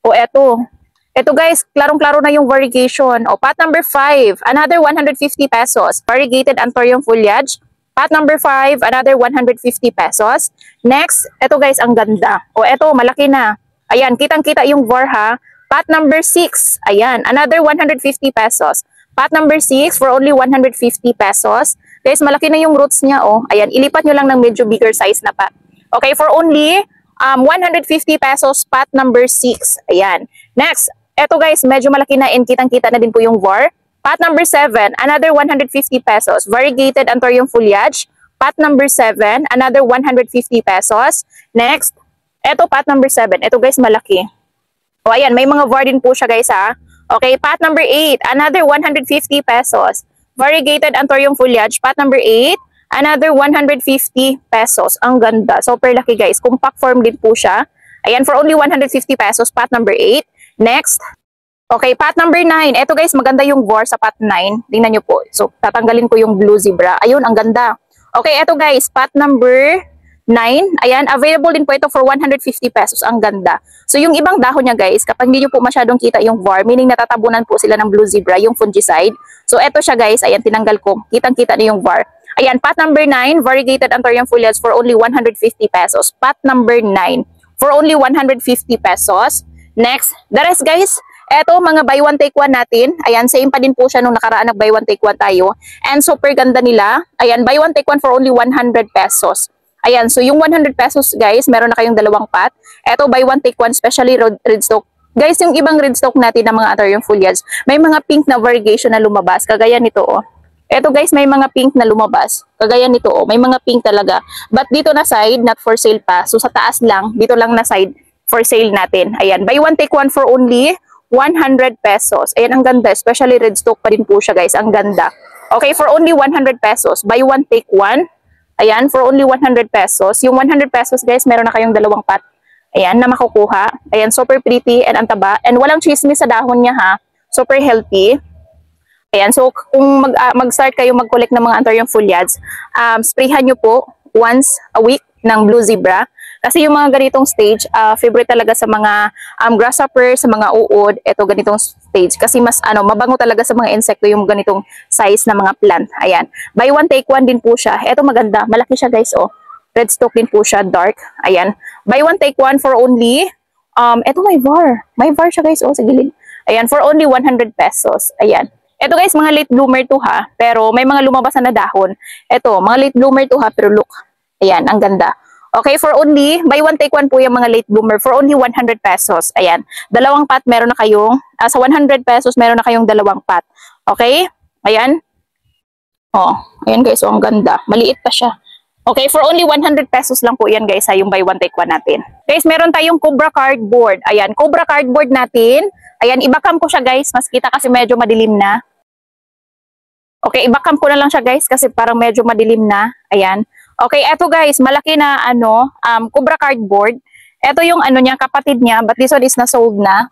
O eto. Ito guys, klarong-klaro na yung variegation. O, pot number 5, another 150 pesos. Variegated Anthurium foliage. Pot number 5, another 150 pesos. Next, ito guys, ang ganda. O, ito, malaki na. Ayan, kitang-kita yung var ha. Pot number 6, ayan, another 150 pesos. Pot number 6 for only 150 pesos. Guys, malaki na yung roots niya, oh. Ayan, ilipat nyo lang ng medyo bigger size na pot. Okay, for only 150 pesos, pot number 6. Ayan. Next, eto guys, medyo malaki na and kitang-kita na din po yung var. Pot number 7, another 150 pesos. Variegated Anthurium foliage. Pot number 7, another 150 pesos. Next, eto pot number 7. Eto guys, malaki. O ayan, may mga var din po siya guys ha. Okay, pot number 8, another 150 pesos. Variegated Anthurium foliage. Pot number 8, another 150 pesos. Ang ganda. Super laki guys. Compact form din po siya. Ayan, for only 150 pesos, pot number 8. Next. Okay, pot number 9. Ito guys, maganda yung var sa pot 9. Tingnan nyo po. So, tatanggalin ko yung blue zebra. Ayun, ang ganda. Okay, eto guys, pot number 9. Ayan, available din po ito for 150 pesos. Ang ganda. So, yung ibang dahon niya guys, kapag hindi nyo po masyadong kita yung VAR, meaning natatabunan po sila ng Blue Zebra, yung fungicide. So, eto siya guys. Ayan, tinanggal ko. Kitang-kita na yung VAR. Ayan, pot number 9, variegated Anthurium foliage for only 150 pesos. Pot number 9 for only 150 pesos. Next, the rest guys, eto mga buy one take one natin. Ayan, same pa din po siya nung nakaraan nag buy one take one tayo. And super ganda nila. Ayan, buy one take one for only 100 pesos. Ayan, so yung 100 pesos guys, meron na kayong dalawang pot. Eto, buy one take one, especially red stock. Guys, yung ibang red stock natin ng mga Anthurium foliage, may mga pink na variegation na lumabas. Kagaya nito, oh. Eto guys, may mga pink na lumabas. Kagaya nito, oh. May mga pink talaga. But dito na side, not for sale pa. So sa taas lang, dito lang na side for sale natin. Ayan, buy one take one for only 100 pesos. Ayan, ang ganda. Especially red stock pa din po siya guys. Ang ganda. Okay, for only 100 pesos. Buy one take one. Ayan, for only 100 pesos. Yung 100 pesos, guys, meron na kayong dalawang pot. Ayan, na makukuha. Ayan, super pretty and antaba. And walang chismis sa dahon niya, ha. Super healthy. Ayan, so kung mag-start kayo mag-collect ng mga Anthurium foliage, sprayhan nyo po once a week ng Blue Zebra. Kasi yung mga ganitong stage, favorite talaga sa mga grasshopper, sa mga uod, ito ganitong stage. Kasi mas mabango talaga sa mga insekto yung ganitong size na mga plant. Ayan. Buy one, take one din po siya. Ito maganda. Malaki siya guys, oh. Red stock din po siya, dark. Ayan. Buy one, take one for only, ito may VAR. May VAR siya guys, oh, sa gilid. Ayan, for only 100 pesos. Ayan. Ito guys, mga late bloomer to ha. Pero may mga lumabas na dahon. Ito, mga late bloomer to ha. Pero look. Ayan, ang ganda. Okay, for only, buy one, take one po yung mga late bloomer for only 100 pesos. Ayan, dalawang pot meron na kayong, sa 100 pesos meron na kayong dalawang pot. Okay, ayan. Oh, ayan guys, oh, ang ganda. Maliit pa siya. Okay, for only 100 pesos lang po yan guys, ha, yung buy one, take one natin. Guys, meron tayong Cobra cardboard. Ayan, Cobra cardboard natin. Ayan, ibakam ko siya guys, mas kita kasi medyo madilim na. Okay, ibakam ko na lang siya guys kasi parang medyo madilim na. Ayan. Okay, eto guys, malaki na Cobra cardboard. Eto yung niya, kapatid niya, but this one is na-sold na.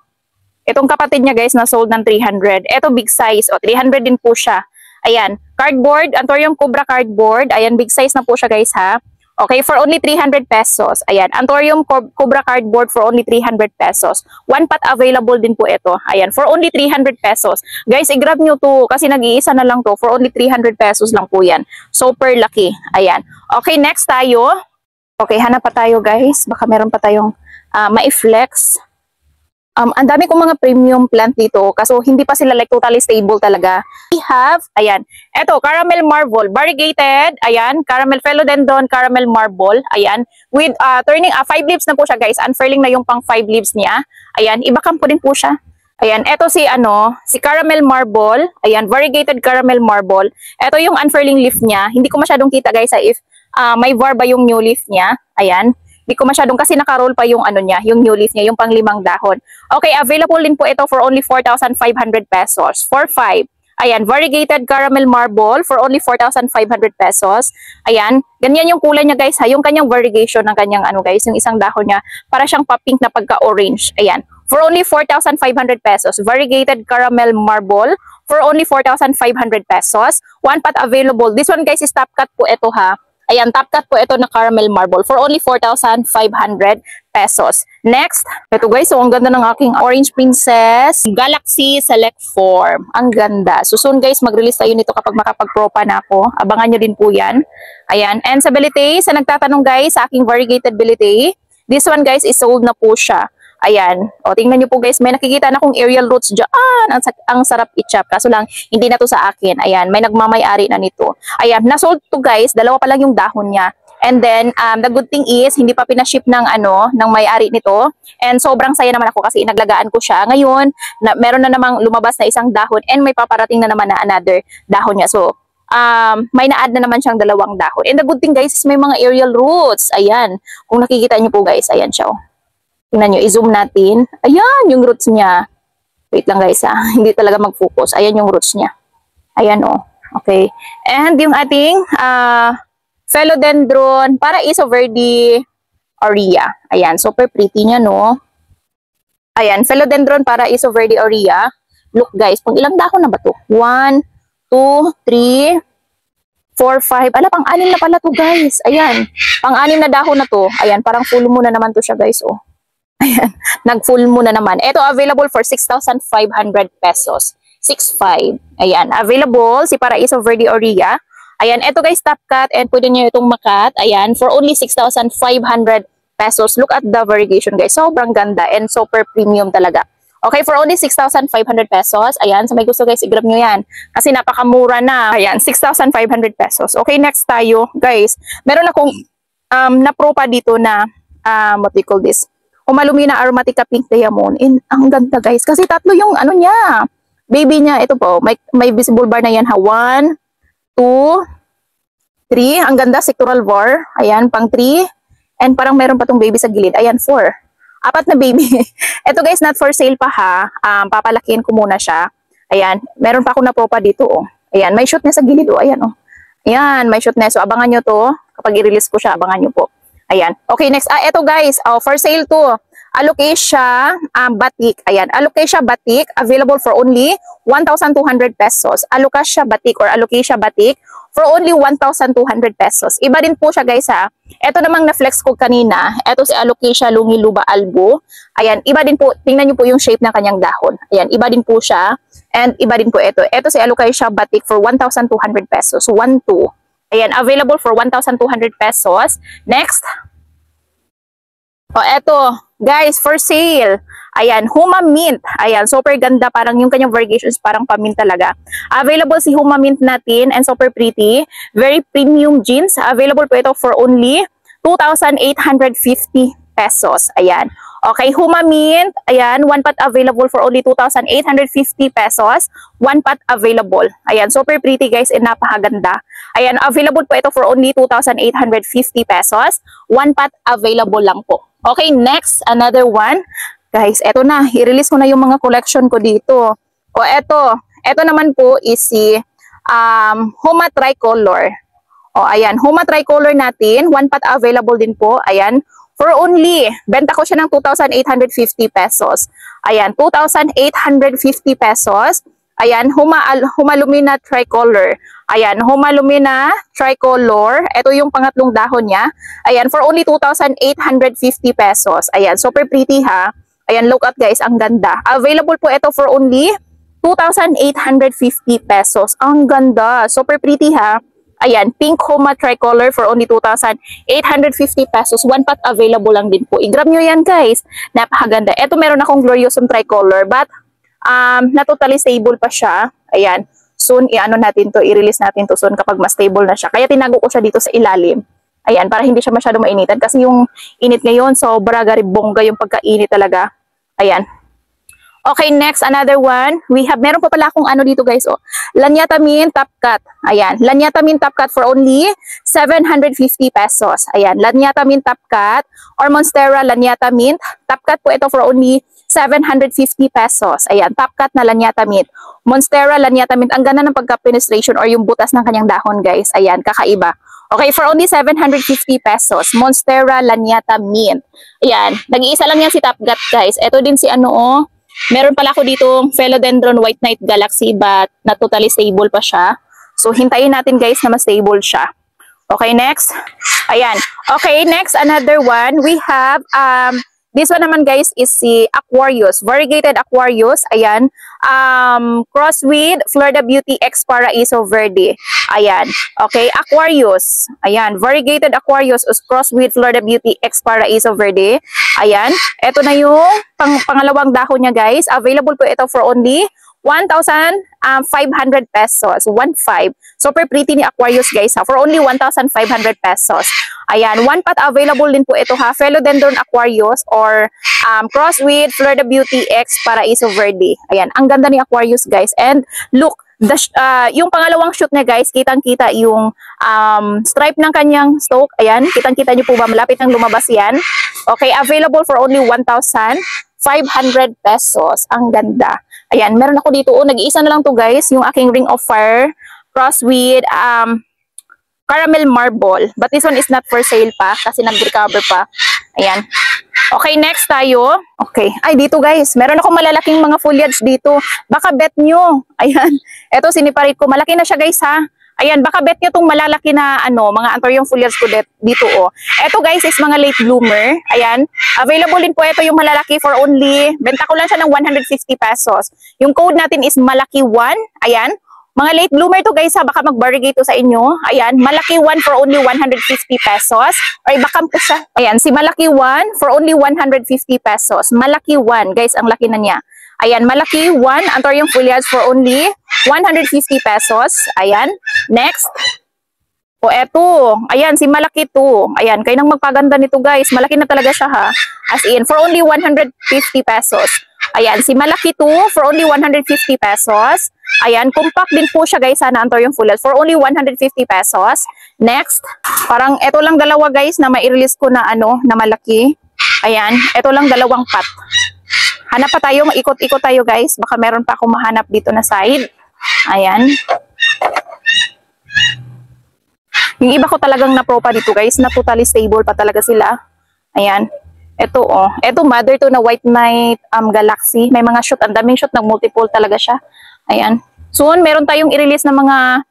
Itong kapatid niya guys, na-sold ng 300. Eto big size, o 300 din po siya. Ayan, cardboard, Anthurium Cobra cardboard. Ayan, big size na po siya guys ha. Okay, for only 300 pesos. Ayan, Anthurium Cobra cardboard for only 300 pesos. One pot available din po ito. Ayan, for only 300 pesos. Guys, i-grab nyo to kasi nag-iisa na lang to. For only 300 pesos lang po yan. Super lucky. Ayan. Okay, next tayo. Okay, hanap pa tayo guys. Baka meron pa tayong ma-flex. Ang dami kong mga premium plant dito kaso hindi pa sila like totally stable talaga. We have, ayan, eto, caramel marble, variegated, ayan, caramel philodendron, caramel marble, ayan, with turning, 5 leaves na po siya guys, unfurling na yung pang 5 leaves niya, ayan, ibakam po din po siya. Ayan, eto si si caramel marble, ayan, variegated caramel marble, eto yung unfurling leaf niya, hindi ko masyadong kita guys if may var ba yung new leaf niya, ayan. Hindi ko masyadong kasi naka-roll pa yung niya, yung new leaf niya, yung pang-5 dahon. Okay, available din po ito for only 4,500 pesos. For 5. Ayan, variegated caramel marble for only 4,500 pesos. Ayan, ganyan yung kulay niya guys ha, yung kanyang variegation ng kanyang guys, yung isang dahon niya, para siyang pa-pink na pagka-orange. Ayan, for only 4,500 pesos. Variegated caramel marble for only 4,500 pesos. One pot available. This one guys is top cut po ito ha. Ayan, top cut po ito na caramel marble for only 4,500 pesos. Next, ito guys, so ang ganda ng aking Orange Princess Galaxy Select Form. Ang ganda. So soon guys, mag-release tayo nito kapag makapag-propa na ako. Abangan nyo din po yan. Ayan, and sa Belite, sa nagtatanong guys, sa aking variegated Belite, this one guys is sold na po siya. Ayan. O, tingnan nyo po guys, may nakikita na akong aerial roots dyan. Ang sarap i-chop. Kaso lang, hindi na to sa akin. Ayan, may nagmamay-ari na nito. Ayan, nasold to guys. Dalawa pa lang yung dahon niya. And then, the good thing is, hindi pa pinaship ng ng may-ari nito. And sobrang saya naman ako kasi inaglagaan ko siya. Ngayon, meron na namang lumabas na isang dahon and may paparating na naman na another dahon niya. So, may na-add na naman siyang dalawang dahon. And the good thing guys is may mga aerial roots. Ayan. Kung nakikita niyo po guys, ayan siya. Tingnan nyo, i-zoom natin. Ayan, yung roots niya. Wait lang guys ha. Hindi talaga mag-focus. Ayan yung roots niya. Ayan oh. Okay. And yung ating philodendron Paraiso Verde Aurea. Ayan, super pretty niya no. Ayan, philodendron Paraiso Verde Aurea. Look guys, pang ilang dahon na ba to? 1, 2, 3, 4, 5. Ala, pang-anim na pala to guys. Ayan. Pang-anim na dahon na to. Ayan, parang full moon na naman to siya guys. Oh. Ayan. Nag-full moon na naman. Ito available for 6,500 pesos. 6,500. Ayan. Available si Paraiso Verde Aurea. Ayan. Ito guys, top cut. And pwede nyo itong makat. Ayan. For only 6,500 pesos. Look at the variegation guys. Sobrang ganda and super premium talaga. Okay, for only 6,500 pesos. Ayan, so may gusto guys, i-grab nyo yan. Kasi napakamura na. Ayan, 6,500 pesos. Okay, next tayo. Guys, meron akong na-pro pa dito na, what do you call this? Humalumina Aromatica Pink Diamond. And ang ganda guys. Kasi tatlo yung ano niya. Baby niya. Ito po, may visible bar na yan ha. 1, 2, 3. Ang ganda, sectoral bar. Ayan, pang 3. And parang meron pa tong baby sa gilid. Ayan, 4. 4 na baby. Ito guys, not for sale pa ha. Papalakihin ko muna siya. Ayan. Meron pa ako na propa dito. Oh. Ayan. May shoot na sa gilid. Oh. Ayan. Oh. Ayan. May shoot na. So, abangan nyo to. Kapag i-release ko siya, abangan nyo po. Ayan. Okay, next. Ito guys. Oh, for sale to. Alocasia Batik. Ayan. Alocasia Batik. Available for only 1,200 pesos. Alocasia Batik or Alocasia Batik for only 1,200 pesos. Iba din po siya guys ha. Ito namang na-flex ko kanina. Ito si Alocasia Lungiluba Albo. Ayan, iba din po. Tingnan niyo po yung shape ng kanyang dahon. Ayan, iba din po siya. And iba din po ito. Ito si Alocasia Batik for 1,200 pesos. 1, 2. Ayan, available for 1,200 pesos. Next. O, eto. Guys, for sale. Ayan, Huma Mint. Ayan, super ganda. Parang yung kanyang variations parang pamint talaga. Available si Huma Mint natin and super pretty. Very premium jeans. Available po ito for only 2,850 pesos. Ayan. Okay, Huma Mint. Ayan, one pot available for only 2,850 pesos. One pot available. Ayan, super pretty guys and napakaganda. Ayan, available po ito for only 2,850 pesos. One pot available lang po. Okay, next, another one. Guys, eto na. I-release ko na yung mga collection ko dito. O, eto. Eto naman po is si Huma Tricolor. O, ayan. Huma Tricolor natin. One pot available din po. Ayan. For only, benta ko siya ng 2,850 pesos. Ayan, 2,850 pesos. Ayan, Huma Lumina Tricolor. Ayan, Huma Lumina Tricolor. Ito yung pangatlong dahon niya. Ayan, for only 2,850 pesos. Ayan, super pretty ha. Ayan, look at guys, ang ganda. Available po ito for only 2,850 pesos. Ang ganda, super pretty ha. Ayan, pink Huma Tricolor for only 2,850 pesos. One pot available lang din po. I-grab nyo yan guys. Napakaganda. Ito meron akong Gloriosum Tricolor but na totally stable pa siya. Ayan. Soon, i-ano natin to, i-release natin to soon kapag mas stable na siya. Kaya tinago ko siya dito sa ilalim. Ayan, para hindi siya masyado mainitan. Kasi yung init ngayon, sobra garibongga yung pagkainit talaga. Ayan. Okay, next, another one. Meron pa pala akong ano dito guys, oh. Lanyata Mint Top Cut. Ayan, Lanyata Mint Top Cut for only 750 pesos. Ayan, Lanyata Mint Top Cut or Monstera Lanyata Mint. Top Cut po ito for only 750 pesos. Ayan, Top Cut na Lanyata Mint. Monstera Lanyata Mint. Ang ganda ng pagka-penetration or yung butas ng kanyang dahon guys. Ayan, kakaiba. Okay, for only 750 pesos. Monstera Lanyata Mint. Ayan, nag-iisa lang yan si Top Cut guys. Ito din si ano, oh. Meron pala ako dito Philodendron White Knight Galaxy but na totally stable pa siya. So, hintayin natin guys na mas stable siya. Okay, next. Ayan. Okay, next, another one. We have, this one naman guys is si Aquarius. Variegated Aquarius. Ayan. Cross with Florida Beauty X Paraiso Verde. Ayan. Okay, Aquarius. Ayan. Variegated Aquarius is cross with Florida Beauty X Paraiso Verde. Ayan. Ito na yung pangalawang dahon niya guys. Available po ito for only 1,500 pesos. 1,500. Super pretty ni Aquarius guys ha. For only 1,500 pesos. Ayan. One pot available din po ito ha. Philodendron Aquarius or cross with Florida Beauty X Paraiso Verde. Ayan. Ang ganda ni Aquarius guys. And look, yung pangalawang shoot niya guys, kitang-kita yung stripe ng kanyang stalk. Ayan. Kitang-kita niyo po ba? Malapit nang lumabas yan. Okay. Available for only 1,500 pesos. Ang ganda. Ayan, meron ako dito. Oh, nag-iisa na lang to guys. Yung aking Ring of Fire cross with Caramel Marble. But this one is not for sale pa kasi nag-recover pa. Ayan. Okay, next tayo. Okay. Ay, dito guys. Meron ako malalaking mga foliage dito. Baka bet nyo. Ayan. Ito, siniparit ko. Malaki na siya guys ha. Ayan, baka bet nyo itong malalaki na mga Anthurium foliage ko dito oh. Ito guys is mga late bloomer. Ayan, available din po ito yung malalaki for only, benta ko lang siya ng 150 pesos. Yung code natin is malaki 1. Ayan, mga late bloomer to guys ha, baka mag-barrigate to sa inyo. Ayan, malaki 1 for only 150 pesos. Or baka po siya. Ayan, si malaki 1 for only 150 pesos. Malaki 1 guys, ang laki na niya. Ayan, malaki 1, Anthurium foliage for only 150 pesos. Ayan, next. O eto, ayan, si malaki 2. Ayan, kayo nang magpaganda nito guys. Malaki na talaga siya ha. As in, for only 150 pesos. Ayan, si malaki 2 for only 150 pesos. Ayan, compact din po siya guys na Anthurium foliage for only 150 pesos. Next, parang eto lang dalawa guys na mai-release ko na na malaki. Ayan, eto lang dalawang pot. Hanap pa tayo, maikot-ikot tayo guys. Baka meron pa akong mahanap dito na side. Ayan. Yung iba ko talagang na-propa dito guys, na totally stable pa talaga sila. Ayan. Ito oh. Ito mother to na White Knight Galaxy. May mga shoot, ang daming shoot, nag-multiple talaga siya. Ayan. Soon, meron tayong i-release na mga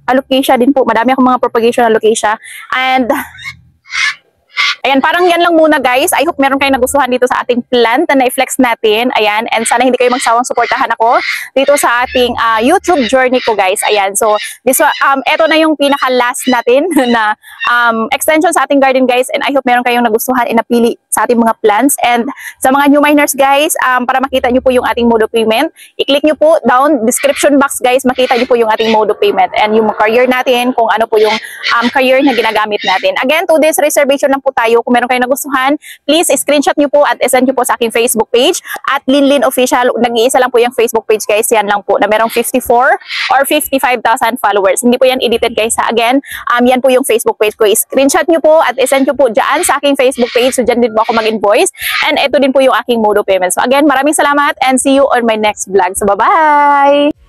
alocasia din po. Madami akong mga propagation alocasia. And ayan, parang yan lang muna guys. I hope meron kayong nagustuhan dito sa ating plant na i-flex natin. Ayan, and sana hindi kayo magsawang suportahan ako dito sa ating YouTube journey ko guys. Ayan, so eto na yung pinaka-last natin na extension sa ating garden guys. And I hope meron kayong nagustuhan and napili sa ating mga plants. And sa mga new miners guys, para makita nyo po yung ating mode of payment, i-click nyo po down description box guys, makita nyo po yung ating mode of payment and yung career natin, kung ano po yung career na ginagamit natin. Again, 2 days reservation lang po tayo. Kung meron kayong nagustuhan, please screenshot nyo po at send nyo po sa aking Facebook page at Linlin Official. Nag-iisa lang po yung Facebook page guys, yan lang po na merong 54 or 55,000 followers. Hindi po yan edited guys ha. Again, yan po yung Facebook page ko. Screenshot nyo po at send nyo po dyan sa aking Facebook page. So dyan din po ako mag-invoice and ito din po yung aking mode of payment. So again, maraming salamat and see you on my next vlog. So bye-bye!